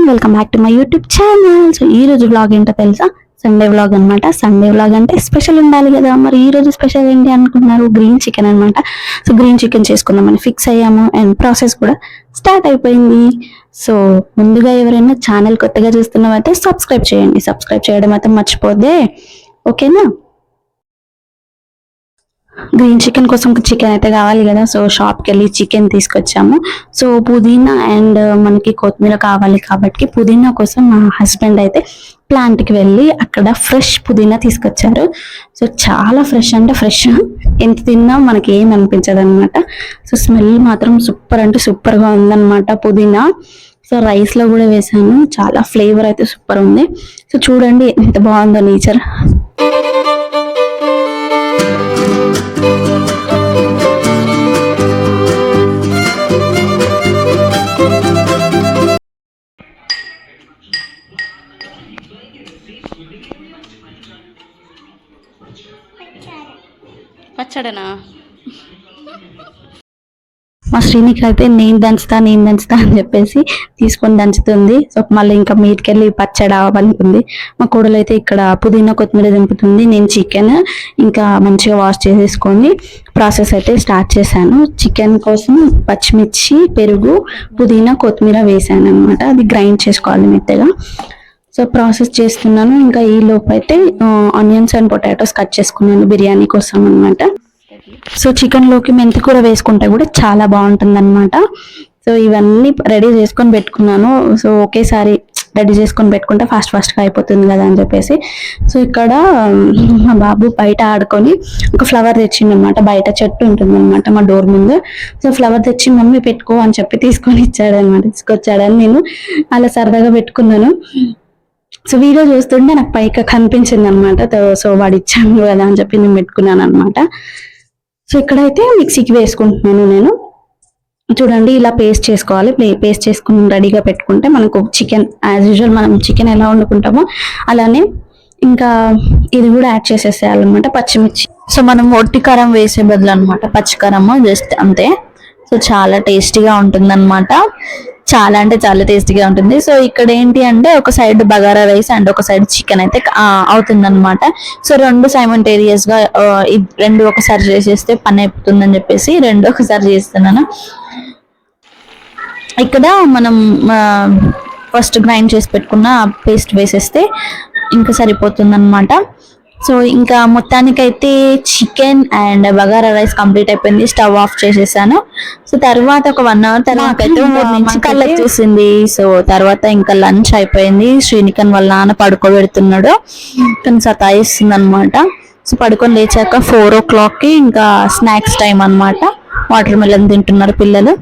Welcome back to my YouTube channel. So ఈ రోజు vlog ఏంటో తెలుసా? సండే వ్లాగ్ అనమాట. సండే వ్లాగ్ అంటే స్పెషల్ ఉండాలి కదా. మరి ఈ రోజు స్పెషల్ ఏంటి అనుకుంటున్నారు? గ్రీన్ చికెన్ అనమాట. సో గ్రీన్ చికెన్ చేసుకుందామని ఫిక్స్ అయ్యాము అండ్ ప్రాసెస్ కూడా స్టార్ట్ అయిపోయింది. సో ముందుగా ఎవరైనా ఛానల్ కొత్తగా చూస్తున్నామైతే సబ్స్క్రైబ్ చేయండి. సబ్స్క్రైబ్ చేయడం అయితే మర్చిపోతే, ఓకేనా? గ్రీన్ చికెన్ కోసం చికెన్ అయితే కావాలి కదా. సో షాప్కి వెళ్ళి చికెన్ తీసుకొచ్చాము. సో పుదీనా అండ్ మనకి కొత్తిమీర కావాలి కాబట్టి పుదీనా కోసం మా హస్బెండ్ అయితే ప్లాంట్కి వెళ్ళి అక్కడ ఫ్రెష్ పుదీనా తీసుకొచ్చారు. సో చాలా ఫ్రెష్ అంటే ఫ్రెష్, ఎంత తిన్నా మనకి ఏం అనిపించదు అనమాట. సో స్మెల్ మాత్రం సూపర్ అంటే సూపర్గా ఉందన్నమాట పుదీనా. సో రైస్లో కూడా వేసాను, చాలా ఫ్లేవర్ అయితే సూపర్ ఉంది. సో చూడండి ఎంత బాగుందో నేచర్. పచ్చడనా? మా శ్రీనికి అయితే నేను దంచుతా అని చెప్పేసి తీసుకొని దంచుతుంది. సో మళ్ళీ ఇంకా మీదకెళ్ళి పచ్చడి అవ్వాలనుకుంది. మా కోడలు అయితే ఇక్కడ పుదీనా కొత్తిమీర దింపుతుంది. నేను చికెన్ ఇంకా మంచిగా వాష్ చేసేసుకొని ప్రాసెస్ అయితే స్టార్ట్ చేశాను. చికెన్ కోసం పచ్చిమిర్చి, పెరుగు, పుదీనా, కొత్తిమీర వేసాను అనమాట. అది గ్రైండ్ చేసుకోవాలి మెత్తగా. సో ప్రాసెస్ చేస్తున్నాను. ఇంకా ఈ లోపు అయితే ఆనియన్స్ అండ్ పొటాటోస్ కట్ చేసుకున్నాను బిర్యానీ కోసం అనమాట. సో చికెన్ లోకి మెంతి కూర వేసుకుంటే కూడా చాలా బాగుంటుంది అనమాట. సో ఇవన్నీ రెడీ చేసుకొని పెట్టుకున్నాను. సో ఒకేసారి రెడీ చేసుకొని పెట్టుకుంటే ఫాస్ట్గా అయిపోతుంది కదా అని చెప్పేసి. సో ఇక్కడ మా బాబు బయట ఆడుకొని ఒక ఫ్లవర్ తెచ్చిండు అనమాట. బయట చెట్టు ఉంటుంది అనమాట మా డోర్ ముందు. సో ఫ్లవర్ తెచ్చి మమ్మీ పెట్టుకో అని చెప్పి తీసుకొచ్చాడని నేను అలా సరదాగా పెట్టుకున్నాను. సో వీడియో చూస్తుంటే నాకు పైకి కనిపించింది అనమాట. సో వాడు ఇచ్చాను కదా అని చెప్పి నేను పెట్టుకున్నాను అనమాట. సో ఇక్కడైతే మిక్సీకి వేసుకుంటున్నాను నేను. చూడండి ఇలా పేస్ట్ చేసుకోవాలి. పేస్ట్ చేసుకుని రెడీగా పెట్టుకుంటే మనకు చికెన్ యాజ్ యూజువల్ మనం చికెన్ ఎలా వండుకుంటామో అలానే ఇంకా ఇది కూడా యాడ్ చేసేసేయాలన్నమాట, పచ్చిమిర్చి. సో మనం ఒట్టి కారం వేసే బదులు అనమాట పచ్చికారము జస్ట్ అంతే. సో చాలా టేస్టీగా ఉంటుంది అనమాట. చాలా అంటే చాలా టేస్టీగా ఉంటుంది. సో ఇక్కడ ఏంటి అంటే ఒక సైడ్ బగారా రైస్ అండ్ ఒక సైడ్ చికెన్ అయితే అవుతుంది అనమాట. సో రెండు సైమల్టేనియస్ గా రెండు ఒకసారి చేసేస్తే పని అయిపోతుందని చెప్పేసి రెండు ఒకసారి చేస్తున్నాను. ఇక్కడ మనం ఫస్ట్ గ్రైండ్ చేసి పెట్టుకున్న పేస్ట్ వేసేస్తే ఇంకా సరిపోతుంది అనమాట. సో ఇంకా మొత్తానికైతే chicken and bagara rice complete అయిపోయింది. స్టవ్ ఆఫ్ చేసేసాను. సో తర్వాత ఒక 1 hour తర్వాత అయితే కళ్ళకి చూసింది. సో తర్వాత ఇంకా లంచ్ అయిపోయింది. శ్రీనికన్ వాళ్ళ నాన్న పడుకోబెడుతున్నాడు, కానీ సతాయిస్తుంది అనమాట. సో పడుకొని లేచాక 4 o'clockకి ఇంకా స్నాక్స్ టైం అనమాట. వాటర్ మెలన్ తింటున్నారు పిల్లలు.